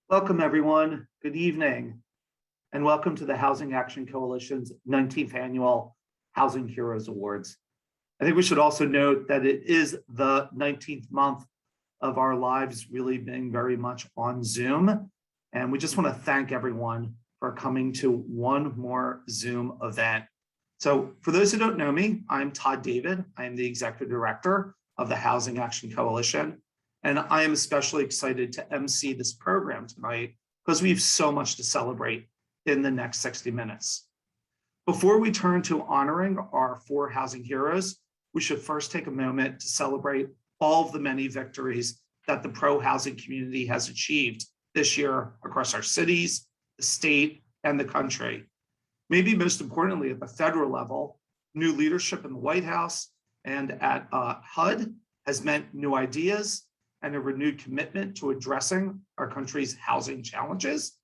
Welcome, everyone. Good evening, and welcome to the Housing Action Coalition's 19th Annual Housing Heroes Awards. I think we should also note that it is the 19th month of our lives really being very much on Zoom, and we just want to thank everyone for coming to one more Zoom event. So for those who don't know me, I'm Todd David. I am the Executive Director of the Housing Action Coalition. And I am especially excited to MC this program tonight because we have so much to celebrate in the next 60 minutes. Before we turn to honoring our four housing heroes, we should first take a moment to celebrate all of the many victories that the pro-housing community has achieved this year across our cities, the state, and the country. Maybe most importantly, at the federal level, new leadership in the White House and at HUD has meant new ideas and a renewed commitment to addressing our country's housing challenges.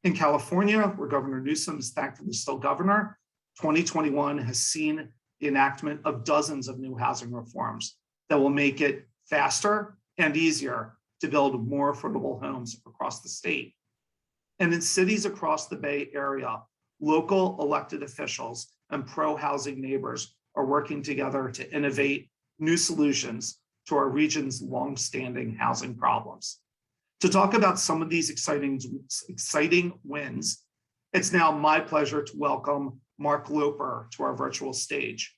In California, where Governor Newsom is thankfully still governor, 2021 has seen the enactment of dozens of new housing reforms that will make it faster and easier to build more affordable homes across the state. And in cities across the Bay Area, local elected officials and pro-housing neighbors are working together to innovate new solutions to our region's longstanding housing problems. To talk about some of these exciting wins, it's now my pleasure to welcome Mark Loper to our virtual stage.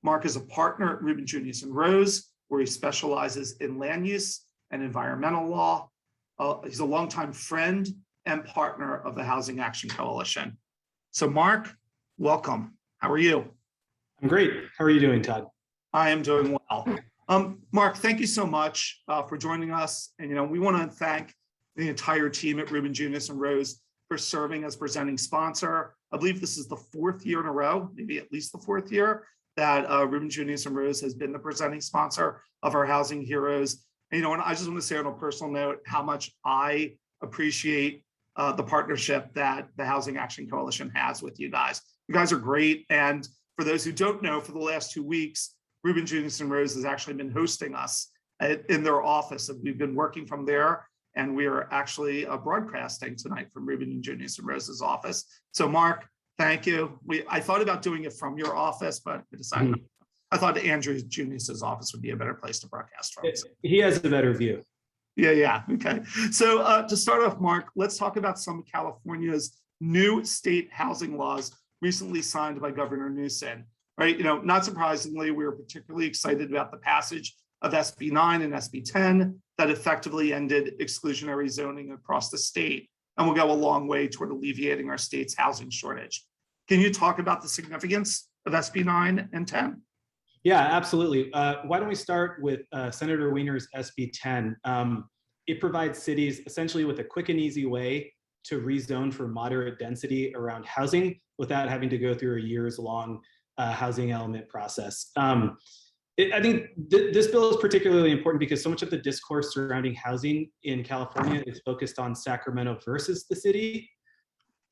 Mark is a partner at Rubin, Jiménez & Rose, where he specializes in land use and environmental law. He's a longtime friend and partner of the Housing Action Coalition. So Mark, welcome. How are you? I'm great. How are you doing, Todd? I am doing well. Mark, thank you so much for joining us. And we want to thank the entire team at Rubin, Jiménez & Rose for serving as presenting sponsor. I believe this is the fourth year in a row, maybe at least the fourth year, that Rubin, Jiménez & Rose has been the presenting sponsor of our Housing Heroes. And, and I just want to say on a personal note how much I appreciate the partnership that the Housing Action Coalition has with you guys. You guys are great. And for those who don't know, for the last 2 weeks, Rubin, Jiménez & Rose has actually been hosting us in their office, and we've been working from there, and we are actually broadcasting tonight from Rubin Jiménez & Rose's office. So Mark, thank you. I thought about doing it from your office, but I decided I thought Andrew Jiménez's office would be a better place to broadcast from. He has a better view. Yeah, okay. So to start off, Mark, let's talk about some of California's new state housing laws recently signed by Governor Newsom. Right, not surprisingly, we were particularly excited about the passage of SB 9 and SB 10 that effectively ended exclusionary zoning across the state and will go a long way toward alleviating our state's housing shortage. Can you talk about the significance of SB 9 and 10? Yeah, absolutely. Why don't we start with Senator Wiener's SB 10? It provides cities essentially with a quick and easy way to rezone for moderate density around housing without having to go through a years-long housing element process. I think this bill is particularly important because so much of the discourse surrounding housing in California is focused on Sacramento versus the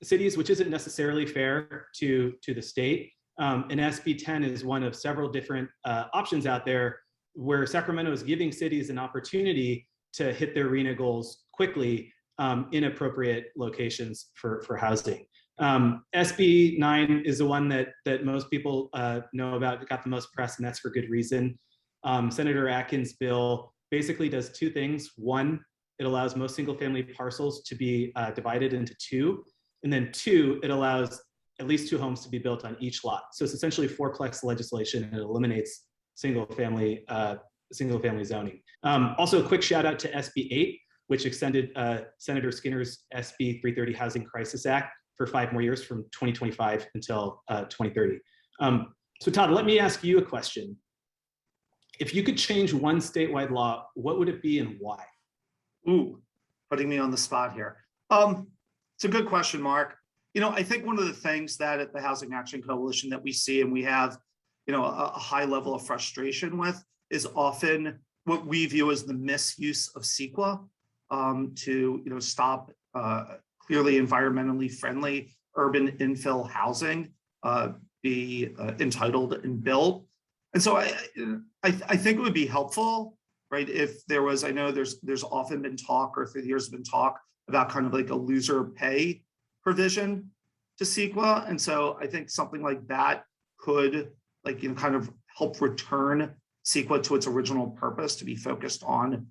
cities, which isn't necessarily fair to the state. And SB 10 is one of several different options out there where Sacramento is giving cities an opportunity to hit their RHNA goals quickly in appropriate locations for housing. SB 9 is the one that most people know about. It got the most press, and that's for good reason. Senator Atkins' bill basically does two things. One, it allows most single-family parcels to be divided into two, and then two, it allows at least 2 homes to be built on each lot. So it's essentially fourplex legislation, and it eliminates single-family zoning. Also, a quick shout out to SB 8, which extended Senator Skinner's SB 330 Housing Crisis Act for 5 more years from 2025 until 2030. So Todd, let me ask you a question. If you could change one statewide law, what would it be and why? Ooh, putting me on the spot here. It's a good question, Mark. I think one of the things that at the Housing Action Coalition that we see and we have, a high level of frustration with is often what we view as the misuse of CEQA to, stop clearly environmentally friendly urban infill housing be entitled and built. And so I think it would be helpful, right, if there was, I know there's often been talk, or through the years been talk about kind of like a loser pay provision to CEQA. And so I think something like that could kind of help return CEQA to its original purpose to be focused on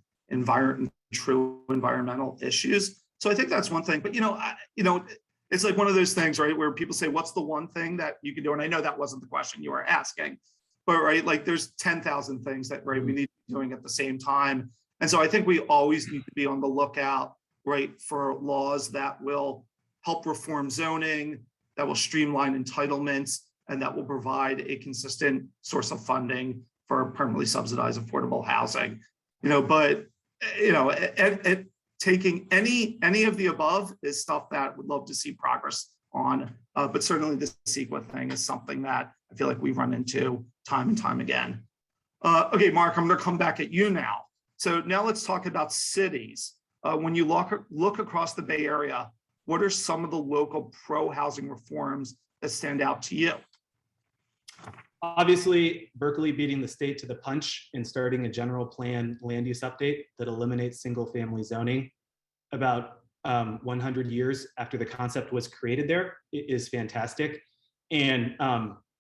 true environmental issues. So I think that's one thing, but it's like one of those things, right, where people say, what's the one thing that you can do? And I know that wasn't the question you were asking, but right, like there's 10,000 things that we need to be doing at the same time. And so I think we always need to be on the lookout, right, for laws that will help reform zoning, that will streamline entitlements, and that will provide a consistent source of funding for permanently subsidized affordable housing. Taking any of the above is stuff that would love to see progress on, but certainly the CEQA thing is something that I feel like we run into time and time again. Okay, Mark, I'm going to come back at you now. So now let's talk about cities. When you look across the Bay Area, what are some of the local pro-housing reforms that stand out to you? Obviously, Berkeley beating the state to the punch and starting a general plan land use update that eliminates single family zoning about 100 years after the concept was created there is fantastic. And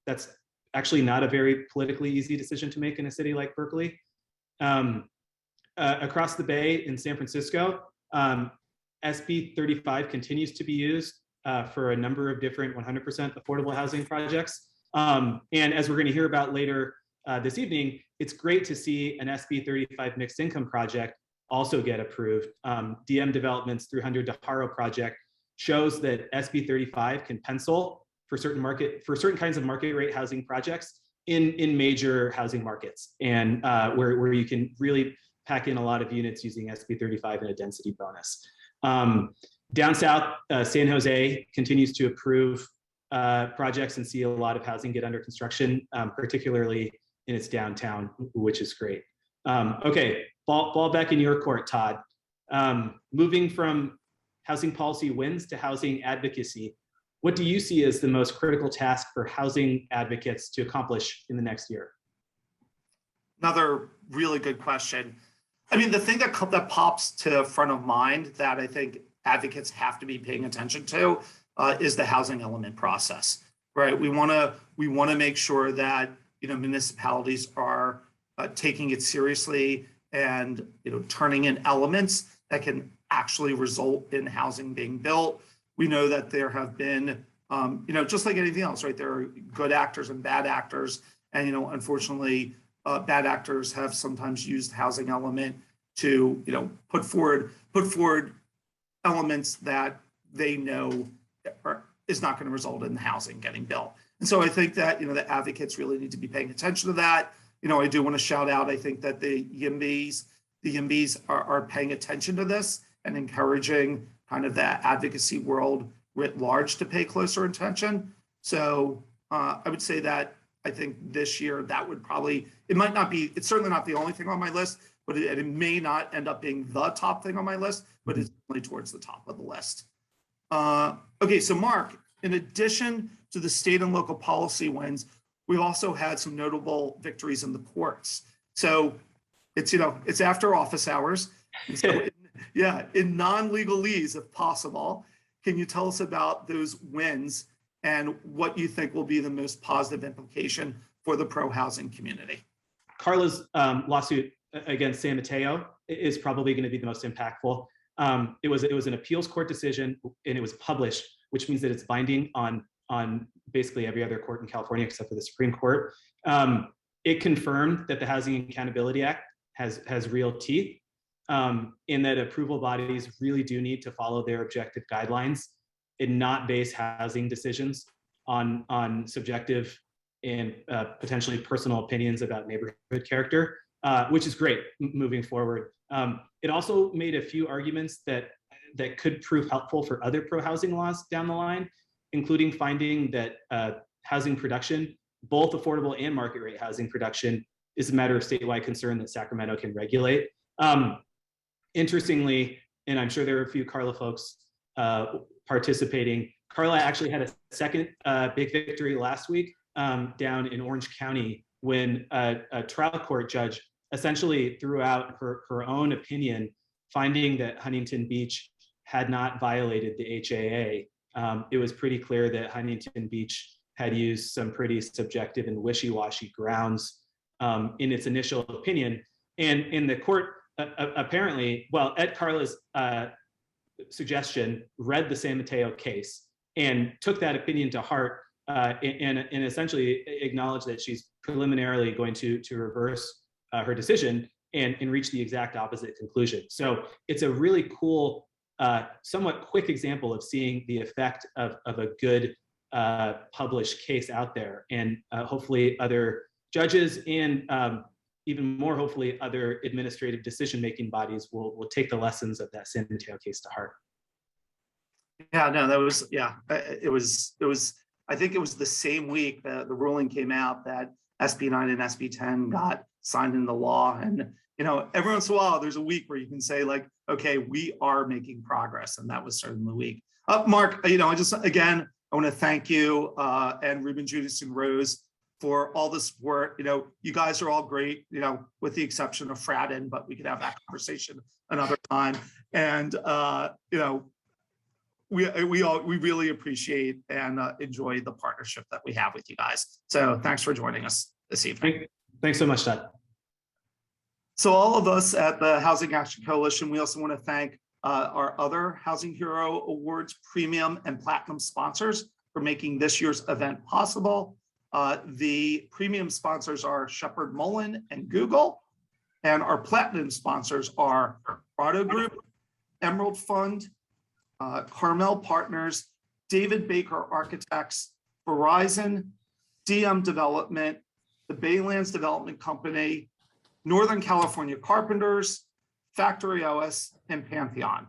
that's actually not a very politically easy decision to make in a city like Berkeley. Across the Bay in San Francisco, SB 35 continues to be used for a number of different 100% affordable housing projects. And as we're going to hear about later this evening, it's great to see an SB 35 mixed income project also get approved. DM Development's 300 Daharo project shows that SB 35 can pencil for certain kinds of market rate housing projects in major housing markets, and where you can really pack in a lot of units using SB 35 and a density bonus. Down south, San Jose continues to approve projects and see a lot of housing get under construction, particularly in its downtown, which is great. Okay, ball back in your court, Todd. Moving from housing policy wins to housing advocacy, what do you see as the most critical task for housing advocates to accomplish in the next year? Another really good question. I mean, the thing that pops to front of mind that I think advocates have to be paying attention to is the housing element process, right? We want to make sure that municipalities are taking it seriously and turning in elements that can actually result in housing being built. We know that there have been just like anything else, right? There are good actors and bad actors, and unfortunately, bad actors have sometimes used housing element to put forward elements that they know is not going to result in housing getting built. And so I think that the advocates really need to be paying attention to that. I do want to shout out, I think that the YIMBYs are paying attention to this and encouraging kind of the advocacy world writ large to pay closer attention. So I would say that I think this year that would probably, it's certainly not the only thing on my list, but it may not end up being the top thing on my list, but it's really towards the top of the list. Okay, so Mark, in addition to the state and local policy wins, we've also had some notable victories in the courts. So it's after office hours. So in non-legalese, if possible, can you tell us about those wins and what you think will be the most positive implication for the pro-housing community? Carla's lawsuit against San Mateo is probably going to be the most impactful. It was an appeals court decision, and it was published, which means that it's binding on basically every other court in California except for the Supreme Court. It confirmed that the Housing Accountability Act has real teeth, in that approval bodies really do need to follow their objective guidelines and not base housing decisions on subjective and potentially personal opinions about neighborhood character, which is great moving forward. It also made a few arguments that could prove helpful for other pro-housing laws down the line, including finding that housing production, both affordable and market rate housing production, is a matter of statewide concern that Sacramento can regulate. Interestingly, and I'm sure there are a few Carla folks participating, Carla actually had a second big victory last week down in Orange County when a trial court judge essentially threw out her own opinion, finding that Huntington Beach had not violated the HAA. It was pretty clear that Huntington Beach had used some pretty subjective and wishy-washy grounds in its initial opinion. And in the court, apparently, well, Ed Carla's suggestion read the San Mateo case and took that opinion to heart and essentially acknowledged that she's preliminarily going to reverse her decision and reach the exact opposite conclusion. So it's a really cool, somewhat quick example of seeing the effect of a good published case out there. And hopefully other judges and even more hopefully other administrative decision-making bodies will take the lessons of that San Mateo case to heart. Yeah, no, that was, yeah, it was, I think it was the same week that the ruling came out that SB 9 and SB 10 got signed into law. And, you know, every once in a while, there's a week where you can say like, okay, we are making progress. And that was certainly the week. Mark, you know, I want to thank you and Ruben, Judas, and Rose for all the support. You know, you guys are all great, you know, with the exception of Fradden, but we could have that conversation another time. And, you know, we really appreciate and enjoy the partnership that we have with you guys. So thanks for joining us this evening. Thanks so much, Todd. So all of us at the Housing Action Coalition, we also want to thank our other Housing Hero Awards premium and platinum sponsors for making this year's event possible. The premium sponsors are Shepherd Mullen and Google, and our platinum sponsors are Prado Group, Emerald Fund, Carmel Partners, David Baker Architects, Verizon, DM Development, the Baylands Development Company, Northern California Carpenters, Factory OS, and Pantheon.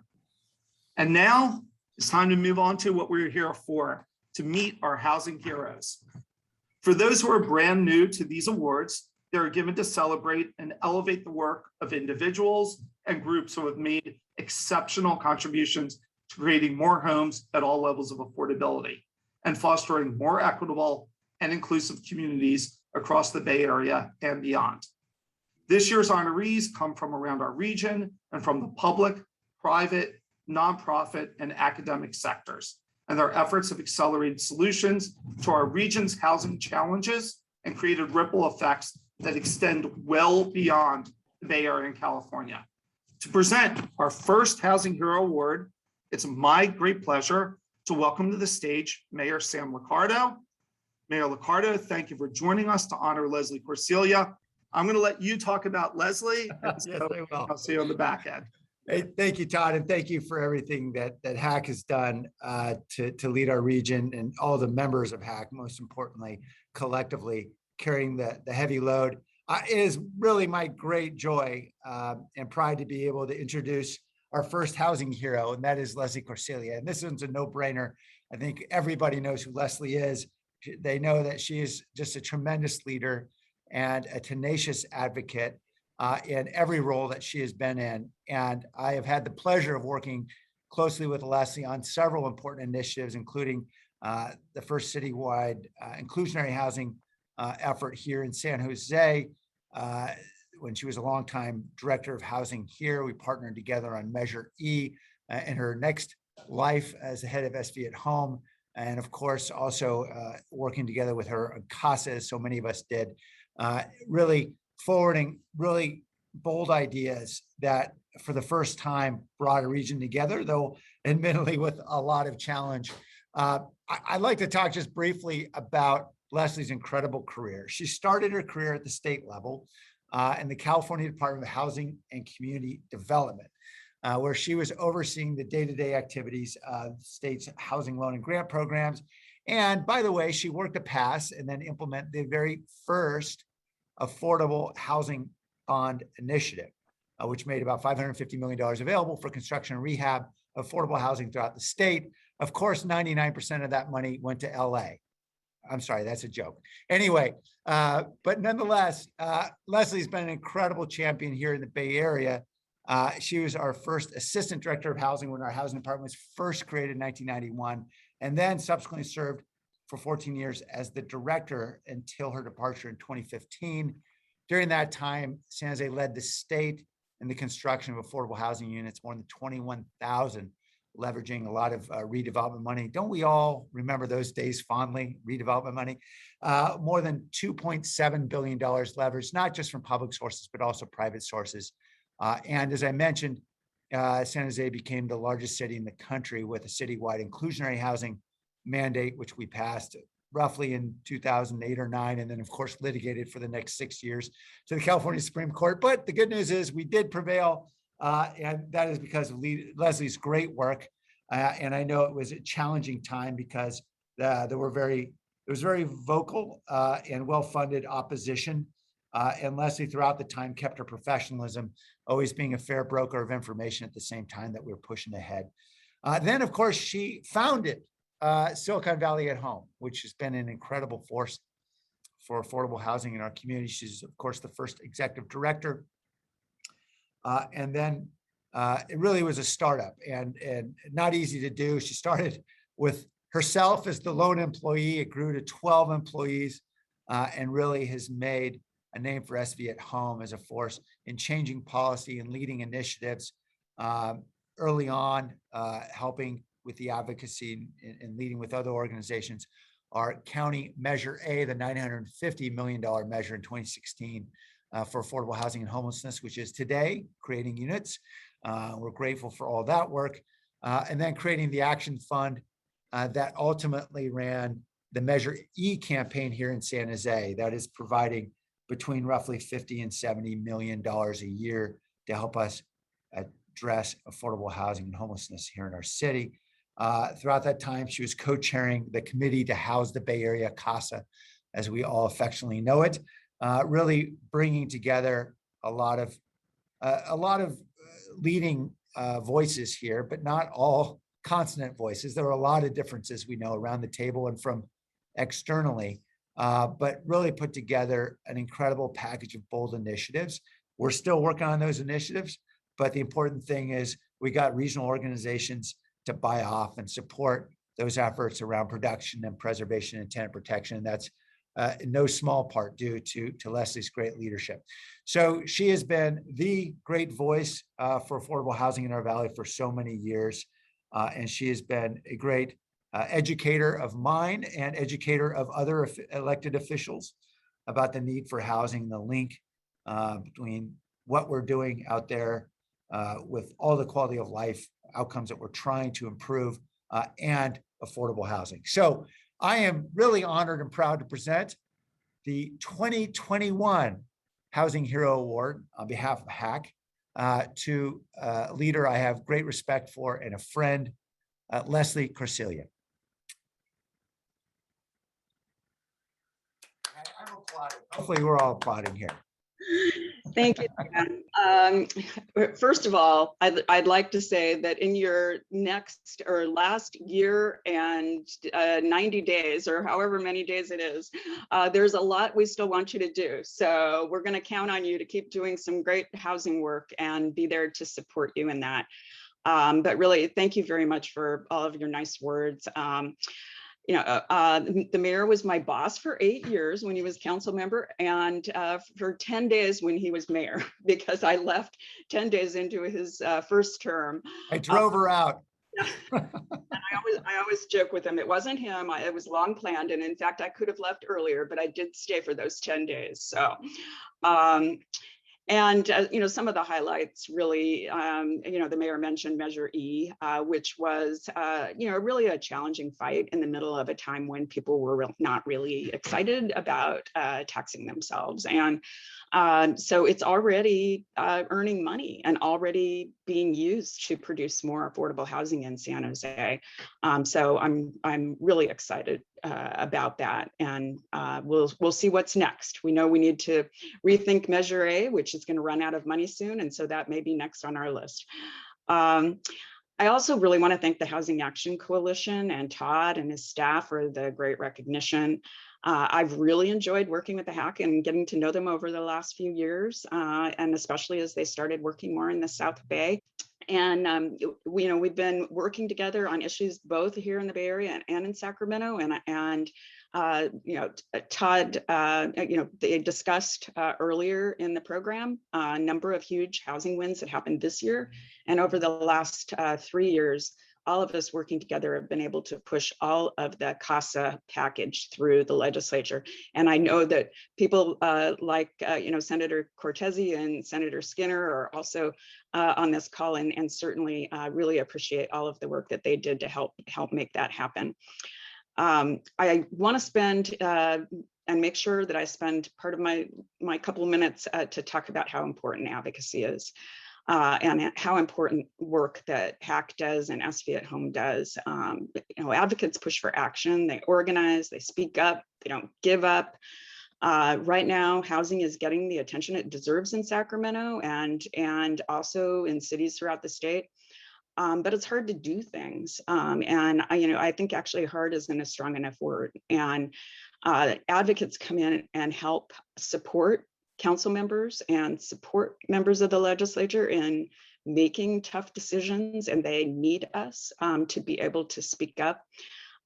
And now it's time to move on to what we're here for, to meet our housing heroes. For those who are brand new to these awards, they are given to celebrate and elevate the work of individuals and groups who have made exceptional contributions to creating more homes at all levels of affordability and fostering more equitable and inclusive communities across the Bay Area and beyond. This year's honorees come from around our region and from the public, private, nonprofit, and academic sectors, and their efforts have accelerated solutions to our region's housing challenges and created ripple effects that extend well beyond the Bay Area and California. To present our first Housing Hero Award, it's my great pleasure to welcome to the stage Mayor Sam Liccardo. Mayor Liccardo, thank you for joining us to honor Leslye Corsiglia. I'm going to let you talk about Leslye. Yes, I will. I'll see you on the back end. Hey, thank you, Todd, and thank you for everything that HAC has done to lead our region and all the members of HAC, most importantly, collectively carrying the heavy load. It is really my great joy and pride to be able to introduce our first housing hero, and that is Leslye Corsiglia. And this one's a no-brainer. I think everybody knows who Leslye is. They know that she is just a tremendous leader and a tenacious advocate in every role that she has been in. And I have had the pleasure of working closely with Leslye on several important initiatives, including the first citywide inclusionary housing effort here in San Jose. When she was a longtime director of housing here, we partnered together on Measure E in her next life as the head of SV at Home. And of course, also working together with her on CASA, as so many of us did, really forwarding really bold ideas that for the first time brought a region together, though admittedly with a lot of challenge. I'd like to talk just briefly about Leslie's incredible career. She started her career at the state level in the California Department of Housing and Community Development, where she was overseeing the day-to-day activities of the state's housing loan and grant programs. And by the way, she worked to pass and then implement the very first affordable housing bond initiative, which made about $550 million available for construction and rehab of affordable housing throughout the state. Of course, 99% of that money went to LA. I'm sorry, that's a joke. Anyway, but nonetheless, Leslie's been an incredible champion here in the Bay Area. She was our first assistant director of housing when our housing department was first created in 1991, and then subsequently served for 14 years as the director until her departure in 2015. During that time, San Jose led the state in the construction of affordable housing units, more than 21,000 leveraging a lot of redevelopment money. Don't we all remember those days fondly, redevelopment money? More than $2.7 billion leveraged, not just from public sources, but also private sources. And as I mentioned, San Jose became the largest city in the country with a citywide inclusionary housing mandate, which we passed roughly in 2008 or 9, and then of course litigated for the next 6 years to the California Supreme Court. But the good news is we did prevail, and that is because of Leslie's great work. And I know it was a challenging time because there was very vocal and well-funded opposition. And Lesllie throughout the time kept her professionalism, always being a fair broker of information at the same time that we were pushing ahead. Then of course she founded Silicon Valley at Home, which has been an incredible force for affordable housing in our community. She's, of course, the first executive director. And then it really was a startup and not easy to do. She started with herself as the lone employee. It grew to 12 employees and really has made a name for SV at Home as a force in changing policy and leading initiatives early on, helping with the advocacy and leading with other organizations. Our county Measure A, the $950 million measure in 2016 for affordable housing and homelessness, which is today creating units. We're grateful for all that work. And then creating the Action Fund that ultimately ran the Measure E campaign here in San Jose that is providing between roughly $50 and $70 million a year to help us address affordable housing and homelessness here in our city. Throughout that time, she was co-chairing the committee to house the Bay Area CASA, as we all affectionately know it, really bringing together a lot of leading voices here, but not all consonant voices. There are a lot of differences we know around the table and from externally, but really put together an incredible package of bold initiatives. We're still working on those initiatives, but the important thing is we got regional organizations to buy off and support those efforts around production and preservation and tenant protection. And that's in no small part due to Leslie's great leadership. So she has been the great voice for affordable housing in our valley for so many years. And she has been a great educator of mine and educator of other elected officials about the need for housing, the link between what we're doing out there with all the quality of life outcomes that we're trying to improve and affordable housing. So I am really honored and proud to present the 2021 Housing Hero Award on behalf of HAC to a leader I have great respect for and a friend, Leslye Corsiglia. I'm applauding. Hopefully we're all applauding here. Thank you, Dan. First of all, I'd like to say that in your next or last year and 90 days, or however many days it is, there's a lot we still want you to do. So we're going to count on you to keep doing some great housing work and be there to support you in that. But really, thank you very much for all of your nice words. The mayor was my boss for 8 years when he was council member, and for 10 days when he was mayor, because I left 10 days into his first term. I drove her out. And I always joke with him, it wasn't him, it was long planned. And in fact, I could have left earlier, but I did stay for those 10 days. So, some of the highlights really, the mayor mentioned Measure E, which was, really a challenging fight in the middle of a time when people were not really excited about taxing themselves. And so it's already earning money and already being used to produce more affordable housing in San Jose. So I'm really excited about that, and we'll see what's next. We know we need to rethink Measure A, which is going to run out of money soon, and so that may be next on our list. I also really want to thank the Housing Action Coalition and Todd and his staff for the great recognition. I've really enjoyed working with the HAC and getting to know them over the last few years, and especially as they started working more in the South Bay. And we've been working together on issues both here in the Bay Area and in Sacramento. And Todd, they discussed earlier in the program a number of huge housing wins that happened this year and over the last 3 years. all of us working together have been able to push all of the CASA package through the legislature. And I know that people like Senator Cortese and Senator Skinner are also on this call, and certainly really appreciate all of the work that they did to help make that happen. I want to spend and make sure that I spend part of my couple of minutes to talk about how important advocacy is. And how important work that HAC does and SV at Home does. Advocates push for action, they organize, they speak up, they don't give up. Right now, housing is getting the attention it deserves in Sacramento and also in cities throughout the state. But it's hard to do things. And I think actually hard isn't a strong enough word. And advocates come in and help support council members and support members of the legislature in making tough decisions, and they need us to be able to speak up.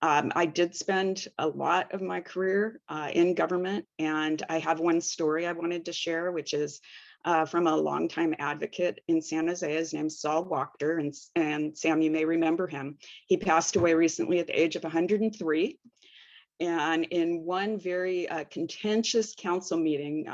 I did spend a lot of my career in government, and I have one story I wanted to share, which is from a longtime advocate in San Jose. His name's Saul Wachter, and Sam, you may remember him. He passed away recently at the age of 103. And in one very contentious council meeting,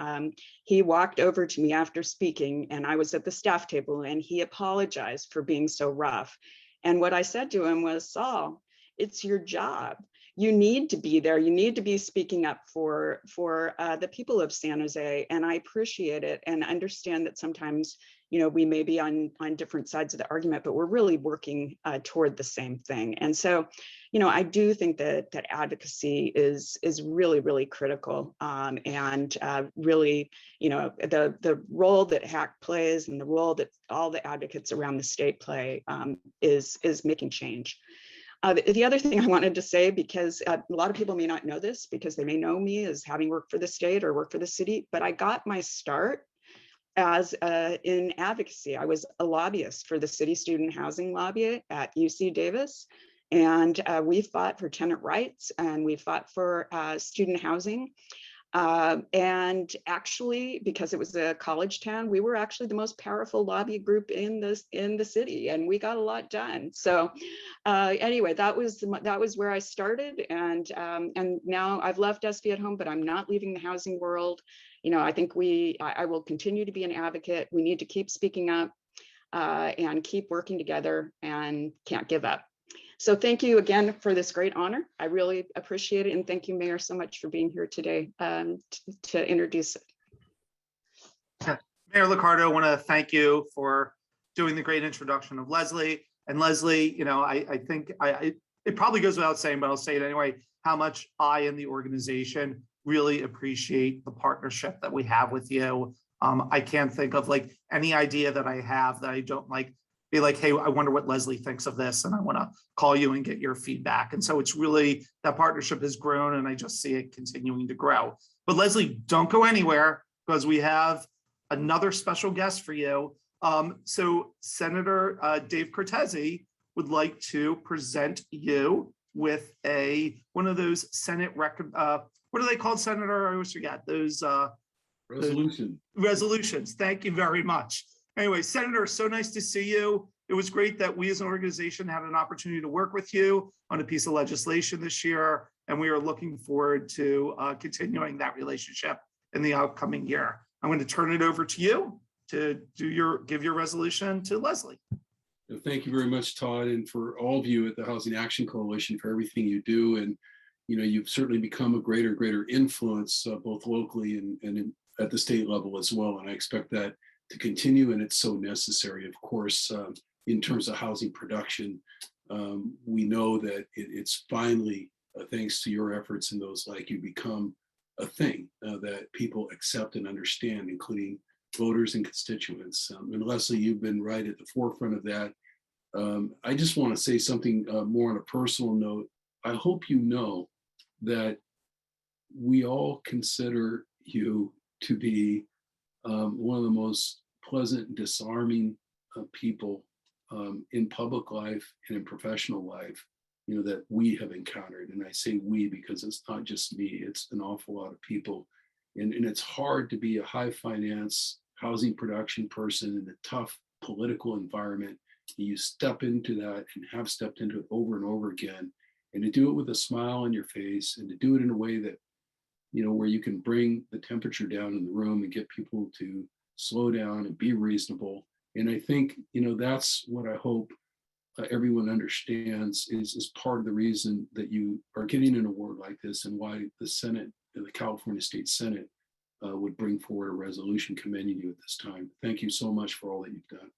he walked over to me after speaking, and I was at the staff table, and he apologized for being so rough. And what I said to him was, Saul, it's your job. You need to be there. You need to be speaking up for the people of San Jose. And I appreciate it and understand that sometimes, we may be on different sides of the argument, but we're really working toward the same thing. And so, I do think that advocacy is really, really critical, and really, the role that HAC plays and the role that all the advocates around the state play is making change. The other thing I wanted to say, because a lot of people may not know this because they may know me as having worked for the state or worked for the city, but I got my start as in advocacy. I was a lobbyist for the city student housing lobby at UC Davis. And we fought for tenant rights, and we fought for student housing. And actually, because it was a college town, we were actually the most powerful lobby group in the city, and we got a lot done. So anyway, that was where I started, and now I've left SV at Home, but I'm not leaving the housing world. I think I will continue to be an advocate. We need to keep speaking up and keep working together, and can't give up. So thank you again for this great honor. I really appreciate it. And thank you, Mayor, so much for being here today to introduce it. Mayor Liccardo, I want to thank you for doing the great introduction of Leslye. And Leslye, I think it probably goes without saying, but I'll say it anyway, how much I and the organization really appreciate the partnership that we have with you. I can't think of any idea that I have that I don't be like, hey, I wonder what Leslye thinks of this, and I want to call you and get your feedback. And so it's really, that partnership has grown, and I just see it continuing to grow. But Leslye, don't go anywhere, because we have another special guest for you. So Senator Dave Cortese would like to present you with one of those Senate what are they called, Senator? I always forget those resolutions. Thank you very much. Anyway, Senator, so nice to see you. It was great that we as an organization had an opportunity to work with you on a piece of legislation this year, and we are looking forward to continuing that relationship in the upcoming year. I'm going to turn it over to you to give your resolution to Leslye. Thank you very much, Todd, and for all of you at the Housing Action Coalition for everything you do. And you've certainly become a greater influence both locally and at the state level as well. And I expect that to continue, and it's so necessary. Of course, in terms of housing production, we know that it's finally, thanks to your efforts and those like you, become a thing that people accept and understand, including voters and constituents. And Leslye, you've been right at the forefront of that. I just want to say something more on a personal note. I hope you know that we all consider you to be one of the most pleasant and disarming people in public life and in professional life, that we have encountered. And I say we because it's not just me, it's an awful lot of people. And it's hard to be a high finance housing production person in a tough political environment You step into that and have stepped into it over and over again, and to do it with a smile on your face, and to do it in a way that, where you can bring the temperature down in the room and get people to slow down and be reasonable. And I think, that's what I hope everyone understands is part of the reason that you are getting an award like this, and why the Senate, the California State Senate, would bring forward a resolution commending you at this time. Thank you so much for all that you've done.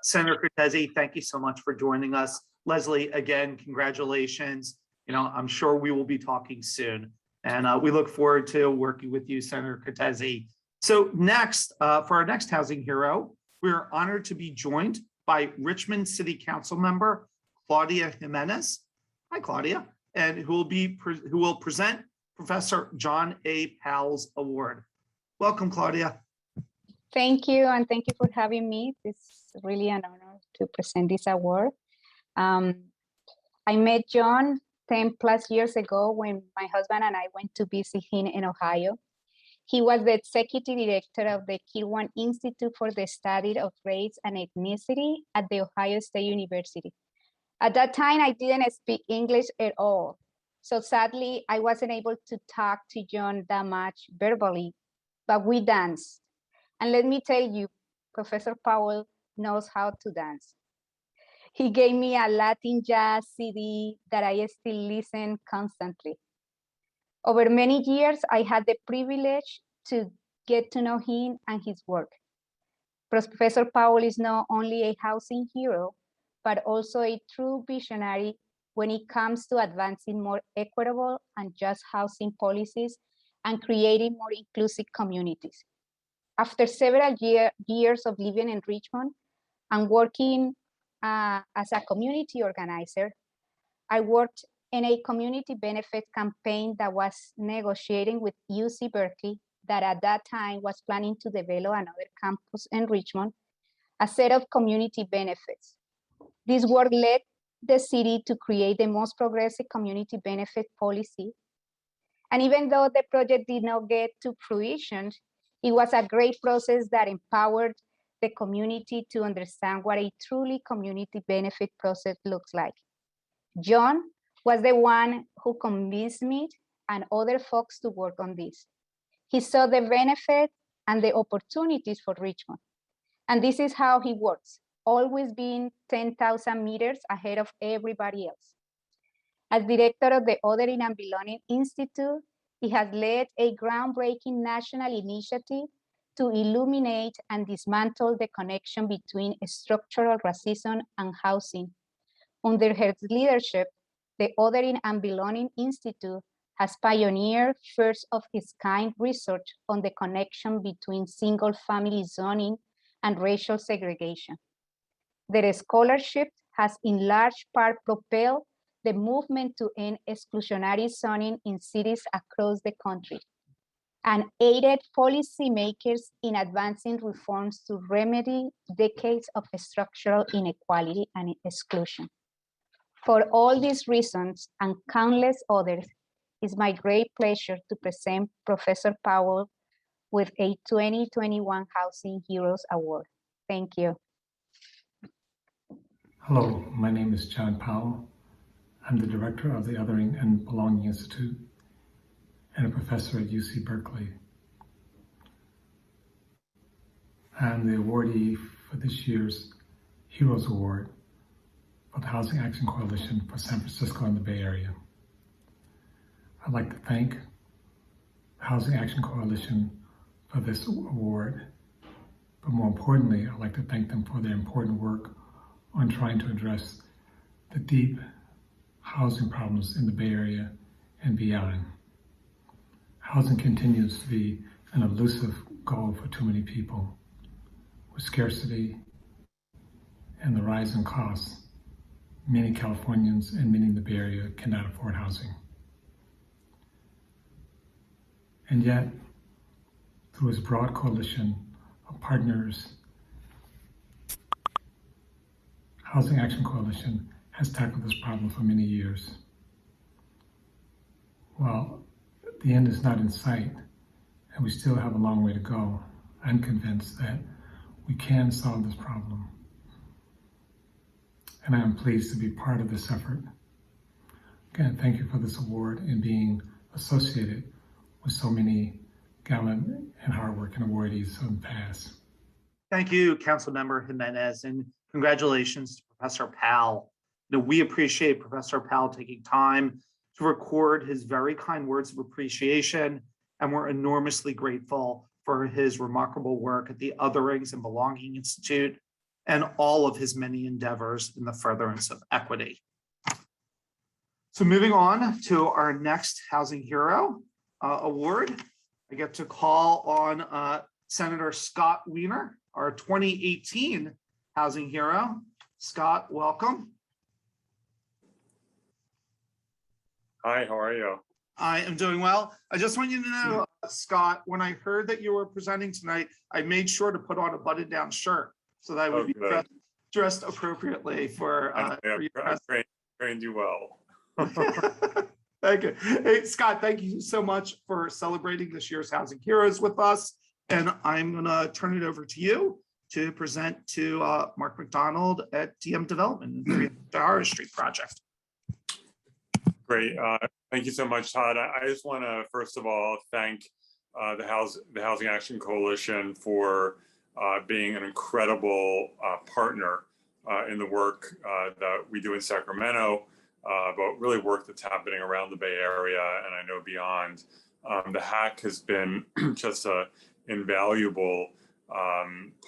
Senator Cortese, thank you so much for joining us. Leslye, again, congratulations. I'm sure we will be talking soon, and we look forward to working with you, Senator Cortese. So next, for our next housing hero, we're honored to be joined by Richmond City Council member Claudia Jiménez. Hi, Claudia, and who will present Professor John A. Powell's award. Welcome, Claudia. Thank you, and thank you for having me. It's really an honor to present this award. I met John 10 plus years ago when my husband and I went to visit him in Ohio. He was the executive director of the Kirwan Institute for the Study of Race and Ethnicity at the Ohio State University. At that time, I didn't speak English at all. So sadly, I wasn't able to talk to John that much verbally, but we danced. And let me tell you, Professor Powell knows how to dance. He gave me a Latin jazz CD that I still listen constantly. Over many years, I had the privilege to get to know him and his work. Professor Powell is not only a housing hero, but also a true visionary when it comes to advancing more equitable and just housing policies and creating more inclusive communities. After several years of living in Richmond and working as a community organizer, I worked in a community benefit campaign that was negotiating with UC Berkeley, that at that time was planning to develop another campus in Richmond, a set of community benefits. This work led the city to create the most progressive community benefit policy. And even though the project did not get to fruition, it was a great process that empowered the community to understand what a truly community benefit process looks like. John was the one who convinced me and other folks to work on this. He saw the benefit and the opportunities for Richmond. And this is how he works, always being 10,000 meters ahead of everybody else. As director of the Othering and Belonging Institute, he has led a groundbreaking national initiative to illuminate and dismantle the connection between structural racism and housing. Under her leadership, the Othering and Belonging Institute has pioneered first of its kind research on the connection between single family zoning and racial segregation. Their scholarship has in large part propelled the movement to end exclusionary zoning in cities across the country, and aided policymakers in advancing reforms to remedy decades of structural inequality and exclusion. For all these reasons and countless others, it's my great pleasure to present Professor Powell with a 2021 Housing Heroes Award. Thank you. Hello, my name is John Powell. I'm the director of the Othering and Belonging Institute and a professor at UC Berkeley. I'm the awardee for this year's Heroes Award for the Housing Action Coalition for San Francisco and the Bay Area. I'd like to thank the Housing Action Coalition for this award, but more importantly, I'd like to thank them for their important work on trying to address the deep housing problems in the Bay Area and beyond. Housing continues to be an elusive goal for too many people. With scarcity and the rise in costs, many Californians and many in the Bay Area cannot afford housing. And yet, through its broad coalition of partners, Housing Action Coalition has tackled this problem for many years. While the end is not in sight, and we still have a long way to go, I'm convinced that we can solve this problem. and I am pleased to be part of this effort. Again, thank you for this award and being associated with so many gallant and hardworking awardees in the past. Thank you, Councilmember Jimenez, and congratulations to Professor Powell. We appreciate Professor Powell taking time to record his very kind words of appreciation, and we're enormously grateful for his remarkable work at the Otherings and Belonging Institute and all of his many endeavors in the furtherance of equity. So moving on to our next Housing Hero Award, I get to call on Senator Scott Wiener, our 2018 Housing Hero. Scott, welcome. Hi, how are you? I am doing well. I just want you to know, Scott, when I heard that you were presenting tonight, I made sure to put on a button-down shirt so that I would be dressed appropriately for your trained you well. Thank you. Hey, Scott, thank you so much for celebrating this year's Housing Heroes with us. And I'm going to turn it over to you to present to Mark MacDonald at DM Development, the Harris Street project. Great. Thank you so much, Todd. I just want to, first of all, thank the Housing Action Coalition for being an incredible partner in the work that we do in Sacramento, but really work that's happening around the Bay Area and I know beyond. The HAC has been just an invaluable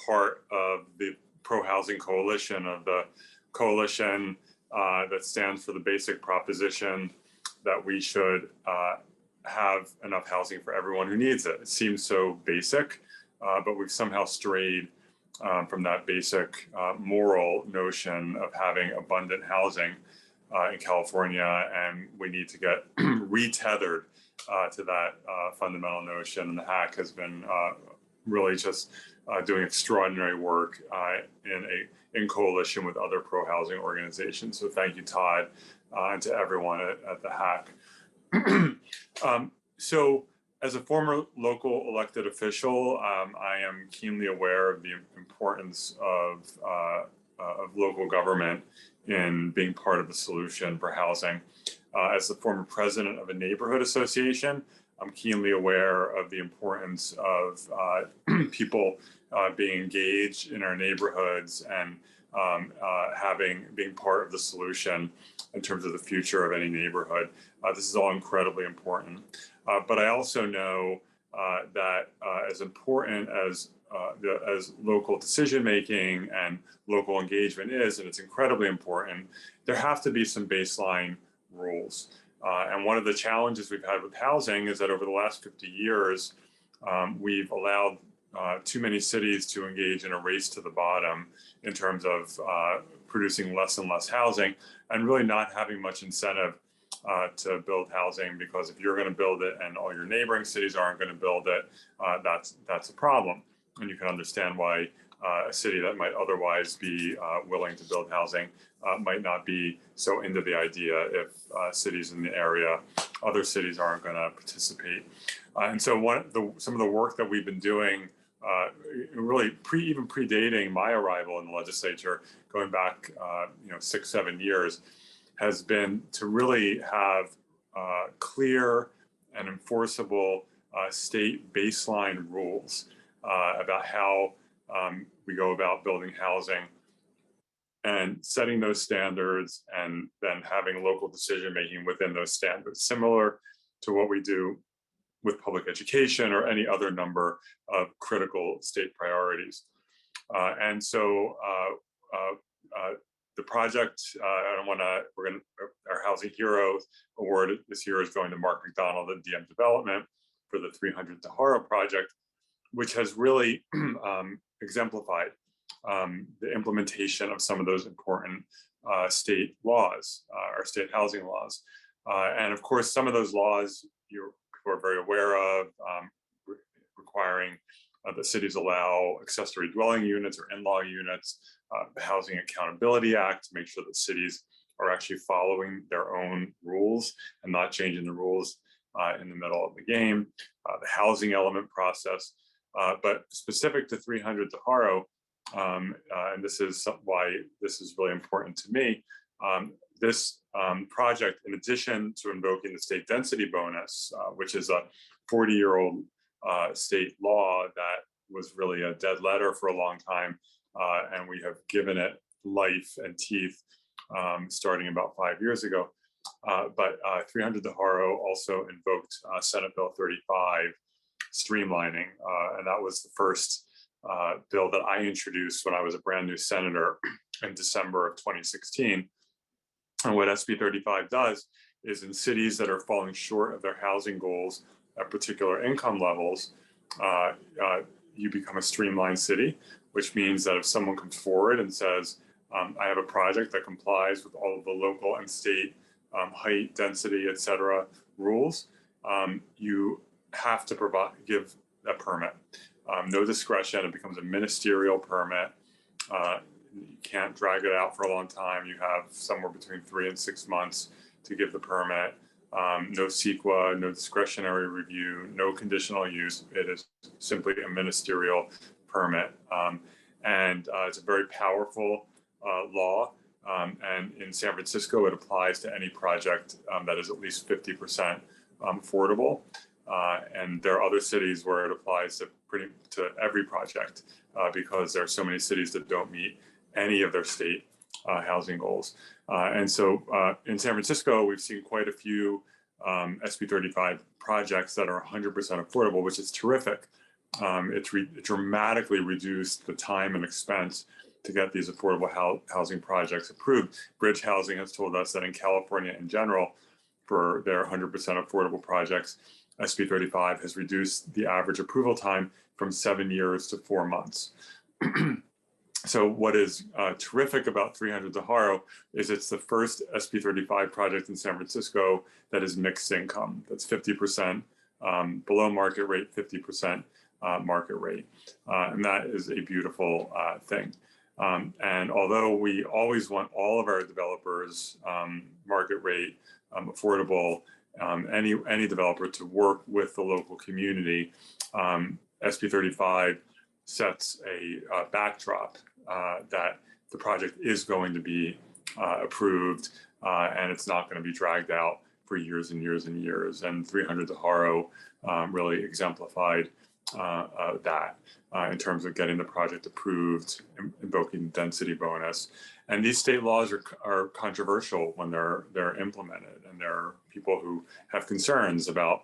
part of the pro-housing coalition, of the coalition that stands for the basic proposition that we should have enough housing for everyone who needs it. It seems so basic, but we've somehow strayed from that basic moral notion of having abundant housing in California, and we need to get retethered to that fundamental notion. And the HAC has been really just doing extraordinary work in coalition with other pro-housing organizations. So thank you, Todd, and to everyone at the HAC. So as a former local elected official, I am keenly aware of the importance of local government in being part of the solution for housing. As the former president of a neighborhood association, I'm keenly aware of the importance of people being engaged in our neighborhoods and being part of the solution in terms of the future of any neighborhood. This is all incredibly important. But I also know that as important as local decision-making and local engagement is, and it's incredibly important, there have to be some baseline rules. And one of the challenges we've had with housing is that over the last 50 years, we've allowed too many cities to engage in a race to the bottom in terms of producing less and less housing and really not having much incentive to build housing, because if you're going to build it and all your neighboring cities aren't going to build it, that's a problem. And you can understand why a city that might otherwise be willing to build housing might not be so into the idea if cities in the area, other cities aren't going to participate. And so some of the work that we've been doing, really even predating my arrival in the legislature, going back 6-7 years, has been to really have clear and enforceable state baseline rules about how we go about building housing and setting those standards, and then having local decision making within those standards, similar to what we do with public education or any other number of critical state priorities. And so the project, our Housing Hero Award this year is going to Mark MacDonald at DM Development for the 300 Tahara project, which has really exemplified the implementation of some of those important state laws, our state housing laws. And of course, some of those laws people are very aware of, requiring that cities allow accessory dwelling units or in-law units, the Housing Accountability Act, to make sure that cities are actually following their own rules and not changing the rules in the middle of the game, the housing element process. But specific to 300 Tahara, and this is why this is really important to me. This project, in addition to invoking the state density bonus, which is a 40-year-old state law that was really a dead letter for a long time, and we have given it life and teeth starting about 5 years ago. But 300 DeHaro also invoked Senate Bill 35, streamlining, and that was the first bill that I introduced when I was a brand new senator in December of 2016. And what SB 35 does is, in cities that are falling short of their housing goals at particular income levels, you become a streamlined city, which means that if someone comes forward and says, I have a project that complies with all of the local and state height, density, et cetera, rules, you have to give a permit. No discretion, it becomes a ministerial permit. You can't drag it out for a long time. You have somewhere between 3 and 6 months to give the permit. No CEQA, no discretionary review, no conditional use. It is simply a ministerial permit. And it's a very powerful law. And in San Francisco, it applies to any project that is at least 50% affordable. And there are other cities where it applies to every project because there are so many cities that don't meet any of their state housing goals. And so in San Francisco, we've seen quite a few SB 35 projects that are 100% affordable, which is terrific. It dramatically reduced the time and expense to get these affordable housing projects approved. Bridge Housing has told us that in California in general, for their 100% affordable projects, SB 35 has reduced the average approval time from 7 years to 4 months. So what is terrific about 300 DeHaro is it's the first SB 35 project in San Francisco that is mixed income. That's 50% below market rate, 50% market rate. And that is a beautiful thing. And although we always want all of our developers market rate, affordable, any developer to work with the local community, SB 35 sets a backdrop that the project is going to be approved and it's not going to be dragged out for years and years and years. And 300 DeHaro really exemplified that in terms of getting the project approved, invoking the density bonus. And these state laws are controversial when they're implemented, and there are people who have concerns about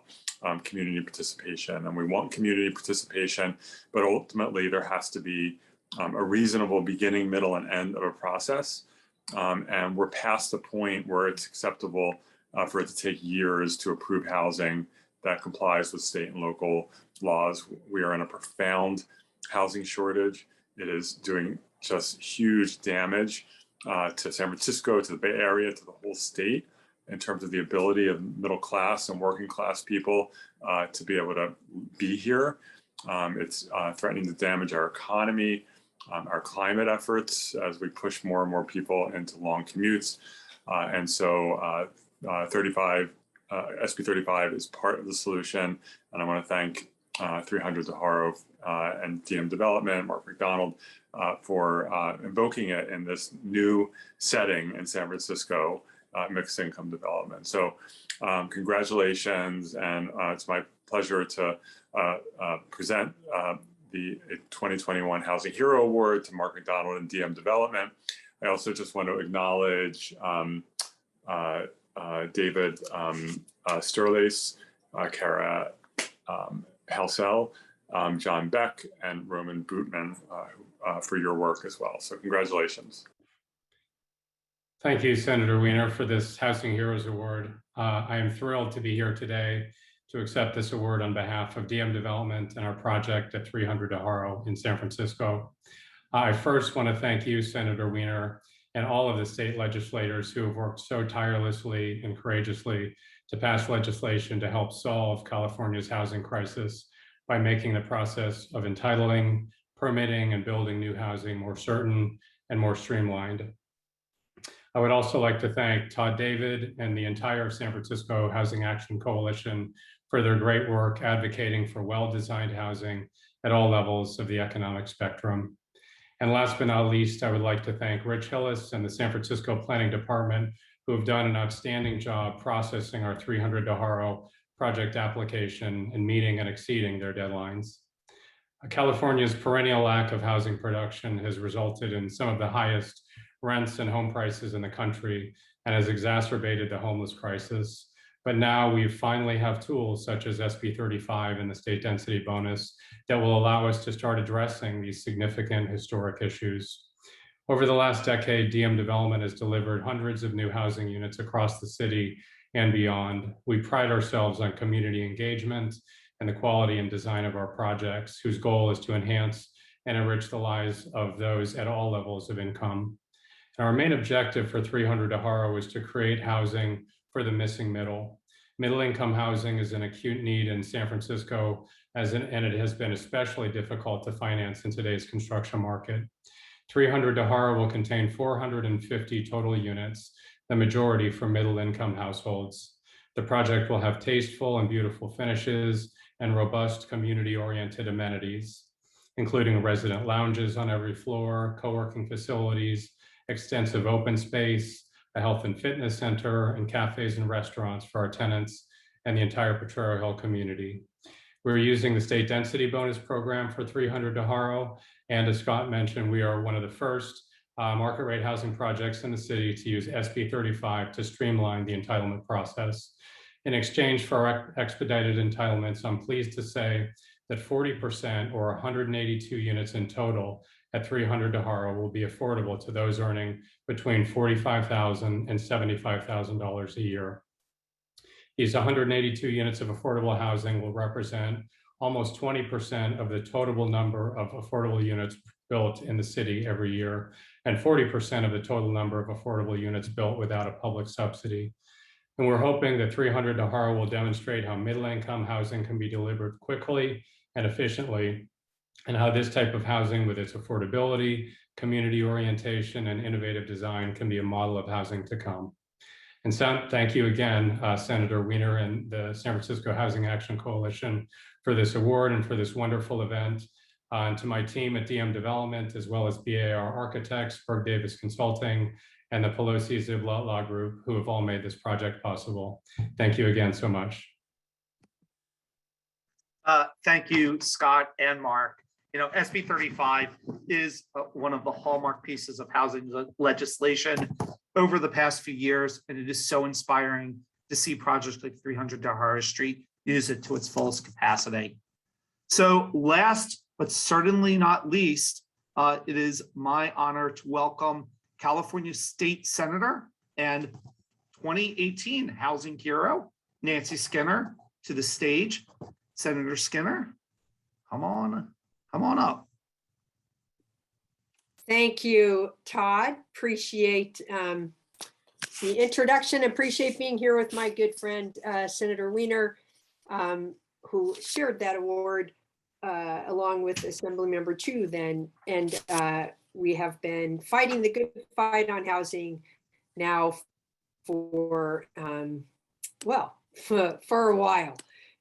community participation, and we want community participation, but ultimately there has to be a reasonable beginning, middle, and end of a process. And we're past the point where it's acceptable for it to take years to approve housing that complies with state and local laws. We are in a profound housing shortage. It is doing just huge damage to San Francisco, to the Bay Area, to the whole state, in terms of the ability of middle class and working class people to be able to be here. It's threatening to damage our economy, our climate efforts as we push more and more people into long commutes. And so SB 35 is part of the solution. And I want to thank 300 DeHaro and DM Development, Mark MacDonald, for invoking it in this new setting in San Francisco, mixed income development. So congratulations, and it's my pleasure to present the 2021 Housing Hero Award to Mark MacDonald and DM Development. I also just want to acknowledge David Sterlace, Kara Halsell, John Beck, and Roman Bootman for your work as well. So congratulations. Thank you, Senator Wiener, for this Housing Heroes Award. I am thrilled to be here today to accept this award on behalf of DM Development and our project at 300 DeHaro in San Francisco. I first want to thank you, Senator Wiener, and all of the state legislators who have worked so tirelessly and courageously to pass legislation to help solve California's housing crisis by making the process of entitling, permitting, and building new housing more certain and more streamlined. I would also like to thank Todd David and the entire San Francisco Housing Action Coalition for their great work advocating for well-designed housing at all levels of the economic spectrum. And last but not least, I would like to thank Rich Hillis and the San Francisco Planning Department, who have done an outstanding job processing our 300 DeHaro project application and meeting and exceeding their deadlines. California's perennial lack of housing production has resulted in some of the highest rents and home prices in the country and has exacerbated the homeless crisis. But now we finally have tools such as SB 35 and the state density bonus that will allow us to start addressing these significant historic issues. Over the last decade, DM Development has delivered hundreds of new housing units across the city and beyond. We pride ourselves on community engagement and the quality and design of our projects, whose goal is to enhance and enrich the lives of those at all levels of income. And our main objective for 300 DeHaro is to create housing for the missing middle. Middle income housing is an acute need in San Francisco, and it has been especially difficult to finance in today's construction market. 300 DeHaro will contain 450 total units, the majority for middle income households. The project will have tasteful and beautiful finishes and robust community-oriented amenities, including resident lounges on every floor, co-working facilities, extensive open space, a health and fitness center, and cafes and restaurants for our tenants and the entire Potrero Hill community. We're using the state density bonus program for 300 DeHaro, and as Scott mentioned, we are one of the first market rate housing projects in the city to use SB 35 to streamline the entitlement process. In exchange for our expedited entitlements, I'm pleased to say that 40% or 182 units in total at 300 DeHaro will be affordable to those earning between $45,000 and $75,000 a year. These 182 units of affordable housing will represent almost 20% of the total number of affordable units built in the city every year, and 40% of the total number of affordable units built without a public subsidy. And we're hoping that 300 DeHaro will demonstrate how middle-income housing can be delivered quickly and efficiently, and how this type of housing with its affordability, community orientation, and innovative design can be a model of housing to come. And so, thank you again, Senator Wiener and the San Francisco Housing Action Coalition for this award and for this wonderful event. And to my team at DM Development, as well as BAR Architects, Berg Davis Consulting, and the Pelosi Ziblatt Law Group, who have all made this project possible. Thank you again so much. Thank you, Scott and Mark. You know, SB 35 is one of the hallmark pieces of housing legislation over the past few years, and it is so inspiring to see projects like 300 DeHaro Street use it to its fullest capacity. So last, but certainly not least, it is my honor to welcome California State Senator and 2018 Housing Hero, Nancy Skinner, to the stage. Senator Skinner, come on up. Thank you, Todd. Appreciate the introduction. Appreciate being here with my good friend, Senator Wiener, who shared that award along with Assemblymember Chu then. And we have been fighting the good fight on housing now for, for a while.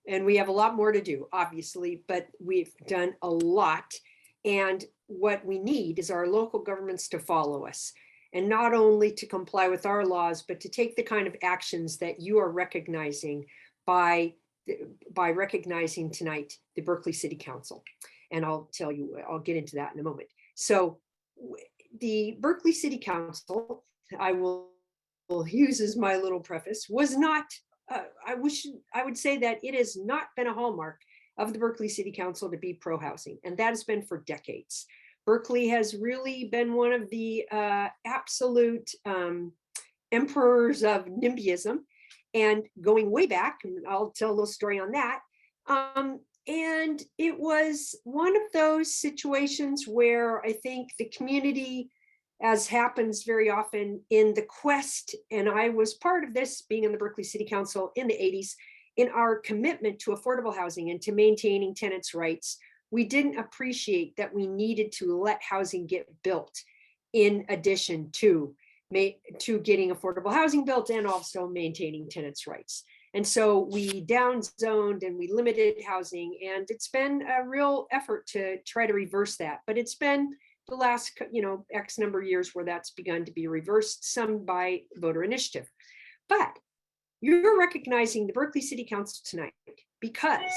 And we have a lot more to do, obviously, but we've done a lot. And what we need is our local governments to follow us, and not only to comply with our laws, but to take the kind of actions that you are recognizing by recognizing tonight the Berkeley City Council. And I'll get into that in a moment. So the Berkeley City Council, I will use as my little preface, was not, I would say that it has not been a hallmark of the Berkeley City Council to be pro-housing, and that has been for decades. Berkeley has really been one of the absolute emperors of NIMBYism, and going way back, and I'll tell a little story on that. And it was one of those situations where I think the community, as happens very often in the quest, and I was part of this being in the Berkeley City Council in the 80s, in our commitment to affordable housing and to maintaining tenants' rights, we didn't appreciate that we needed to let housing get built in addition to getting affordable housing built and also maintaining tenants' rights. And so we downzoned and we limited housing, and it's been a real effort to try to reverse that, but it's been the last, X number of years where that's begun to be reversed, some by voter initiative. But you're recognizing the Berkeley City Council tonight because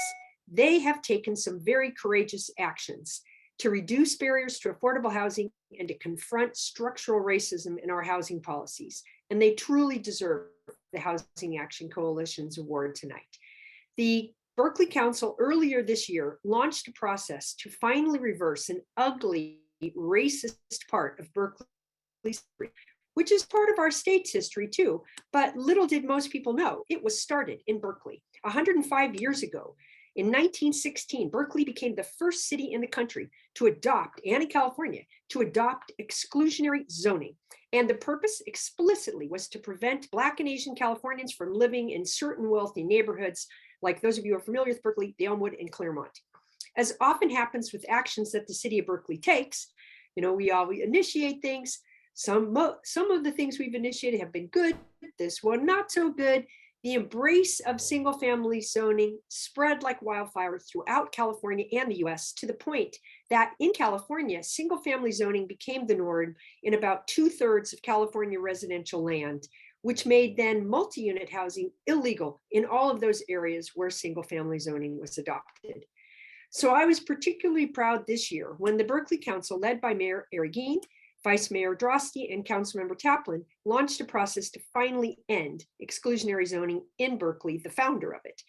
they have taken some very courageous actions to reduce barriers to affordable housing and to confront structural racism in our housing policies. And they truly deserve the Housing Action Coalition's award tonight. The Berkeley Council earlier this year launched a process to finally reverse an ugly racist part of Berkeley's history, which is part of our state's history too. But little did most people know, it was started in Berkeley 105 years ago. In 1916, Berkeley became the first city in the country to adopt, and in California, to adopt exclusionary zoning. And the purpose explicitly was to prevent Black and Asian Californians from living in certain wealthy neighborhoods, like those of you who are familiar with Berkeley, the Elmwood and Claremont. As often happens with actions that the city of Berkeley takes, we always initiate things. Some of the things we've initiated have been good, this one not so good. The embrace of single family zoning spread like wildfire throughout California and the US, to the point that in California, single family zoning became the norm in about 2/3 of California residential land, which made then multi-unit housing illegal in all of those areas where single family zoning was adopted. So I was particularly proud this year when the Berkeley Council, led by Mayor Arreguin, Vice Mayor Droste, and Councilmember Taplin, launched a process to finally end exclusionary zoning in Berkeley, the founder of it.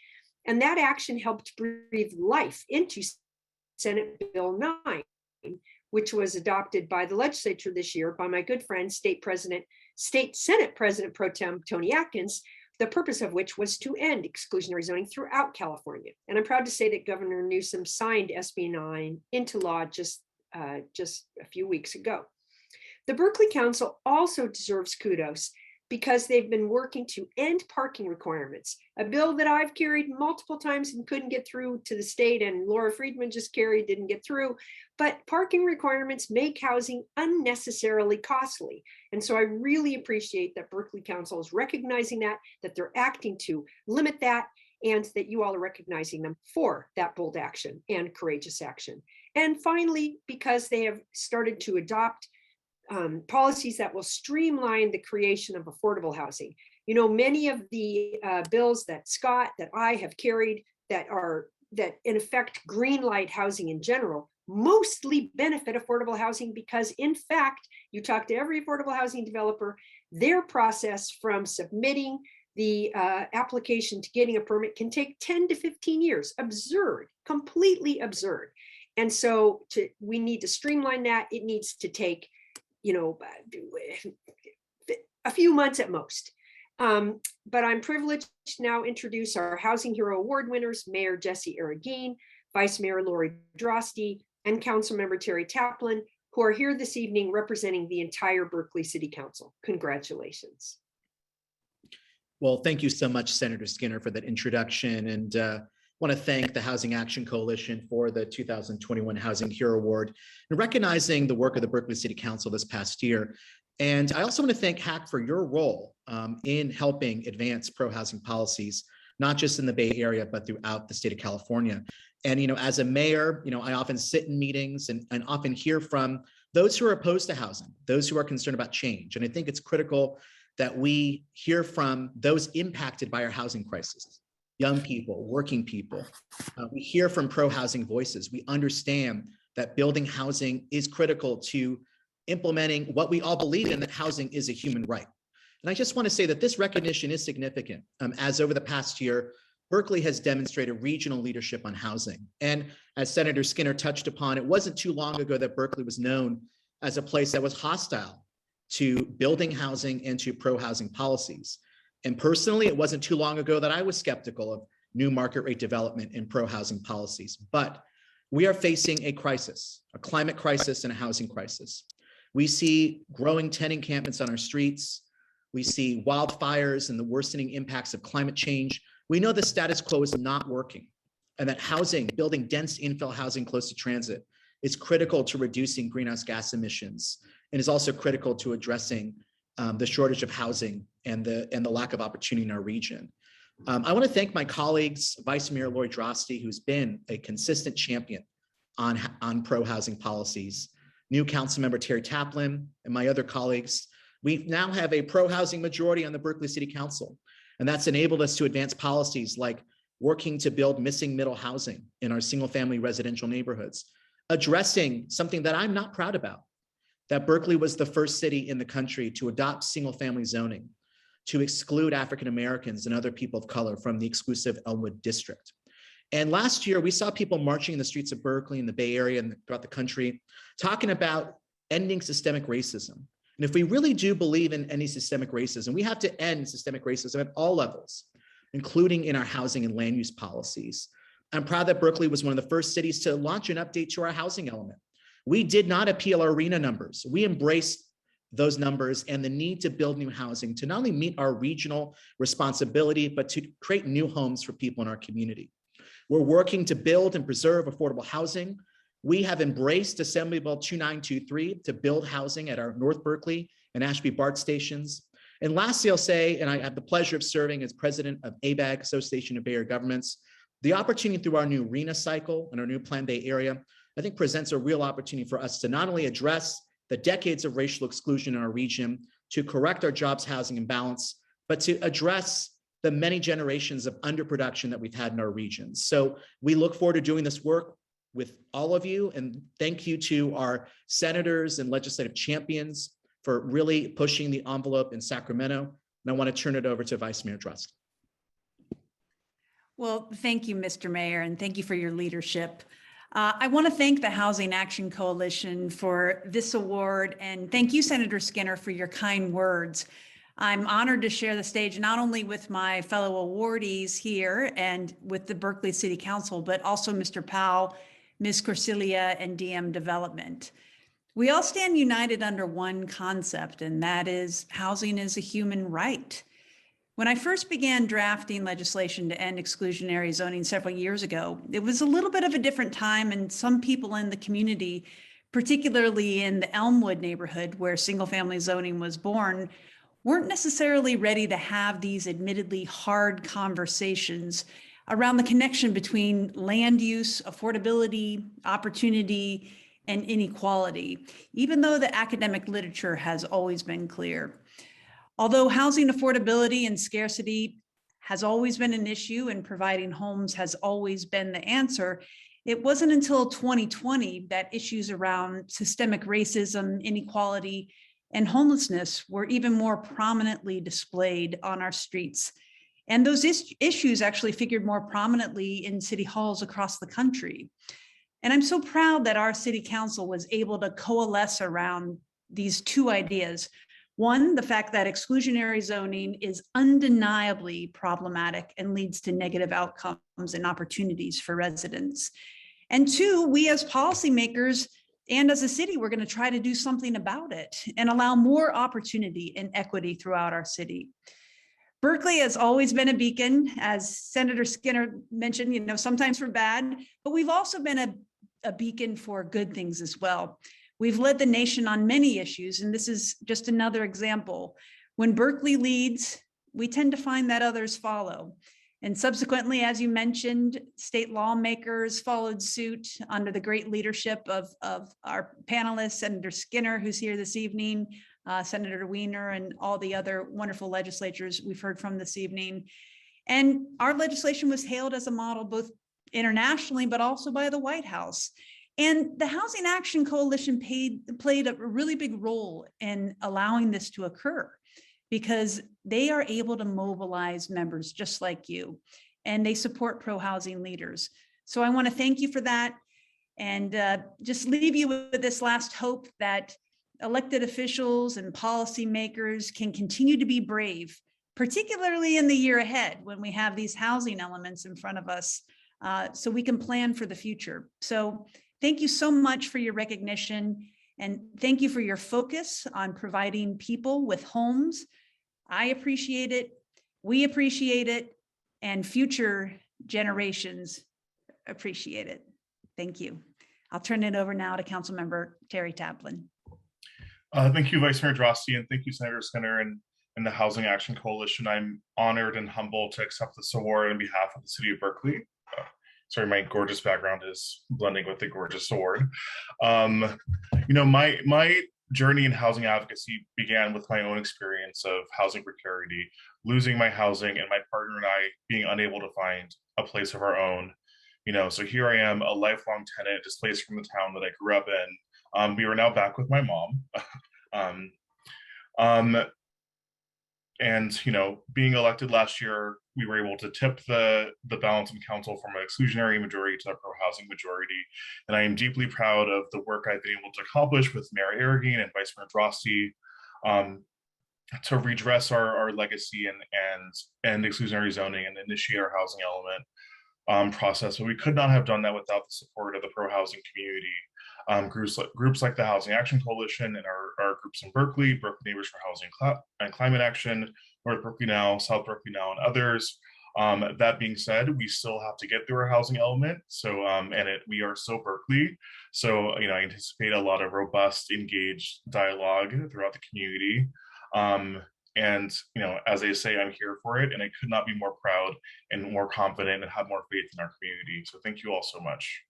And that action helped breathe life into Senate Bill 9, which was adopted by the legislature this year by my good friend, State Senate President Pro Tem Tony Atkins, the purpose of which was to end exclusionary zoning throughout California. And I'm proud to say that Governor Newsom signed SB 9 into law just a few weeks ago. The Berkeley Council also deserves kudos because they've been working to end parking requirements, a bill that I've carried multiple times and couldn't get through to the state, and Laura Friedman just carried, didn't get through. But parking requirements make housing unnecessarily costly. And so I really appreciate that Berkeley Council is recognizing that they're acting to limit that, and that you all are recognizing them for that bold action and courageous action. And finally, because they have started to adopt policies that will streamline the creation of affordable housing. Many of the bills that I have carried that in effect green light housing in general, mostly benefit affordable housing because in fact, you talk to every affordable housing developer, their process from submitting the application to getting a permit can take 10 to 15 years. Absurd, completely absurd. And so we need to streamline that. It needs to take a few months at most. But I'm privileged to now introduce our Housing Hero Award winners, Mayor Jesse Arreguin, Vice Mayor Lori Droste, and Councilmember Terry Taplin, who are here this evening representing the entire Berkeley City Council. Congratulations. Well, thank you so much, Senator Skinner, for that introduction. And want to thank the Housing Action Coalition for the 2021 Housing Hero Award and recognizing the work of the Berkeley City Council this past year. And I also want to thank HAC for your role in helping advance pro-housing policies, not just in the Bay Area, but throughout the state of California. And, as a mayor, I often sit in meetings and often hear from those who are opposed to housing, those who are concerned about change. And I think it's critical that we hear from those impacted by our housing crisis. Young people, working people. We hear from pro-housing voices. We understand that building housing is critical to implementing what we all believe in, that housing is a human right. And I just want to say that this recognition is significant, as over the past year, Berkeley has demonstrated regional leadership on housing. And as Senator Skinner touched upon, it wasn't too long ago that Berkeley was known as a place that was hostile to building housing and to pro-housing policies. And personally, it wasn't too long ago that I was skeptical of new market rate development and pro-housing policies. But we are facing a crisis, a climate crisis and a housing crisis. We see growing tent encampments on our streets. We see wildfires and the worsening impacts of climate change. We know the status quo is not working, and that housing, building dense infill housing close to transit, is critical to reducing greenhouse gas emissions, and is also critical to addressing the shortage of housing and the lack of opportunity in our region. I want to thank my colleagues, Vice Mayor Lori Droste, who's been a consistent champion on pro-housing policies, new Councilmember Terry Taplin, and my other colleagues, we now have a pro-housing majority on the Berkeley City Council. And that's enabled us to advance policies like working to build missing middle housing in our single-family residential neighborhoods, addressing something that I'm not proud about, that Berkeley was the first city in the country to adopt single-family zoning, to exclude African Americans and other people of color from the exclusive Elmwood district. And last year, we saw people marching in the streets of Berkeley and the Bay Area and throughout the country, talking about ending systemic racism. And if we really do believe in ending systemic racism, we have to end systemic racism at all levels, including in our housing and land use policies. I'm proud that Berkeley was one of the first cities to launch an update to our housing element. We did not appeal our RHNA numbers. We embraced those numbers and the need to build new housing to not only meet our regional responsibility, but to create new homes for people in our community. We're working to build and preserve affordable housing. We have embraced Assembly Bill 2923 to build housing at our North Berkeley and Ashby BART stations. And lastly, I'll say, and I have the pleasure of serving as president of ABAG, Association of Bay Area Governments, the opportunity through our new RHNA cycle and our new Plan Bay area, I think presents a real opportunity for us to not only address the decades of racial exclusion in our region, to correct our jobs housing imbalance, but to address the many generations of underproduction that we've had in our regions. So we look forward to doing this work with all of you, and thank you to our senators and legislative champions for really pushing the envelope in Sacramento. And I want to turn it over to Vice Mayor Droste. Well, thank you, Mr. Mayor, and thank you for your leadership. I want to thank the Housing Action Coalition for this award, and thank you, Senator Skinner, for your kind words. I'm honored to share the stage not only with my fellow awardees here and with the Berkeley City Council, but also Mr. Powell, Ms. Corsiglia, and DM Development. We all stand united under one concept, and that is housing is a human right. When I first began drafting legislation to end exclusionary zoning several years ago, it was a little bit of a different time, and some people in the community, particularly in the Elmwood neighborhood where single-family zoning was born, weren't necessarily ready to have these admittedly hard conversations around the connection between land use, affordability, opportunity, and inequality, even though the academic literature has always been clear. Although housing affordability and scarcity has always been an issue and providing homes has always been the answer, it wasn't until 2020 that issues around systemic racism, inequality, and homelessness were even more prominently displayed on our streets. And those issues actually figured more prominently in city halls across the country. And I'm so proud that our city council was able to coalesce around these two ideas. One, the fact that exclusionary zoning is undeniably problematic and leads to negative outcomes and opportunities for residents. And two, we as policymakers and as a city, we're going to try to do something about it and allow more opportunity and equity throughout our city. Berkeley has always been a beacon, as Senator Skinner mentioned, sometimes for bad, but we've also been a beacon for good things as well. We've led the nation on many issues, and this is just another example. When Berkeley leads, we tend to find that others follow. And subsequently, as you mentioned, state lawmakers followed suit under the great leadership of our panelists, Senator Skinner, who's here this evening, Senator Wiener, and all the other wonderful legislators we've heard from this evening. And our legislation was hailed as a model both internationally, but also by the White House. And the Housing Action Coalition played a really big role in allowing this to occur, because they are able to mobilize members just like you, and they support pro-housing leaders. So I want to thank you for that, and just leave you with this last hope that elected officials and policymakers can continue to be brave, particularly in the year ahead when we have these housing elements in front of us, so we can plan for the future. So thank you so much for your recognition, and thank you for your focus on providing people with homes. I appreciate it, we appreciate it, and future generations appreciate it. Thank you. I'll turn it over now to Councilmember Terry Taplin. Thank you, Vice Mayor Droste, and thank you, Senator Skinner and the Housing Action Coalition. I'm honored and humbled to accept this award on behalf of the City of Berkeley. sorry, my gorgeous background is blending with the gorgeous award. My journey in housing advocacy began with my own experience of housing precarity, losing my housing, and my partner and I being unable to find a place of our own. So here I am, a lifelong tenant, displaced from the town that I grew up in. We are now back with my mom. And being elected last year, we were able to tip the balance in council from an exclusionary majority to a pro-housing majority. And I am deeply proud of the work I've been able to accomplish with Mayor Arreguin and Vice Mayor Droste to redress our legacy and exclusionary zoning and initiate our housing element process. But we could not have done that without the support of the pro-housing community. Groups like the Housing Action Coalition and our groups in Berkeley Neighbors for Housing and Climate Action, North Berkeley Now, South Berkeley Now, and others. That being said, we still have to get through our housing element. So, we are so Berkeley. So, I anticipate a lot of robust, engaged dialogue throughout the community. As I say, I'm here for it, and I could not be more proud and more confident and have more faith in our community. So thank you all so much.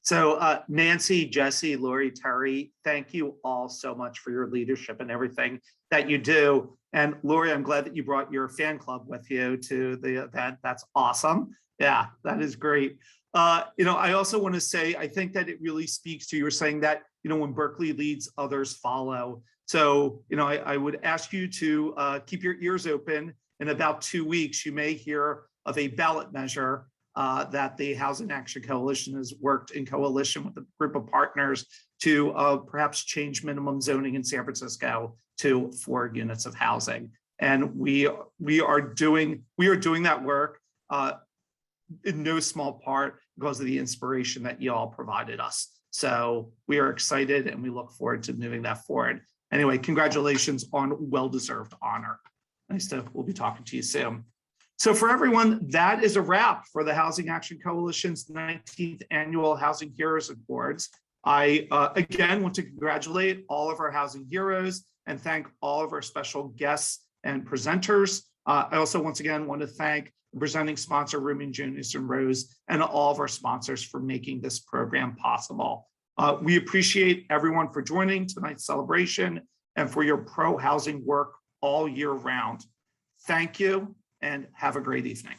So Nancy, Jesse, Lori, Terry, thank you all so much for your leadership and everything that you do. And Lori, I'm glad that you brought your fan club with you to the event. That's awesome. Yeah, that is great. I also want to say, I think that it really speaks to, you were saying that, when Berkeley leads, others follow. So, I would ask you to keep your ears open. In about 2 weeks, you may hear of a ballot measure that the Housing Action Coalition has worked in coalition with a group of partners to perhaps change minimum zoning in San Francisco to 4 units of housing. And we are doing that work in no small part because of the inspiration that you all provided us. So we are excited and we look forward to moving that forward. Anyway, congratulations on well-deserved honor. We'll be talking to you soon. So for everyone, that is a wrap for the Housing Action Coalition's 19th Annual Housing Heroes Awards. I, again, want to congratulate all of our housing heroes and thank all of our special guests and presenters. I also, once again, want to thank the presenting sponsor, Rooming Jonas and Rose, and all of our sponsors for making this program possible. We appreciate everyone for joining tonight's celebration and for your pro-housing work all year round. Thank you and have a great evening.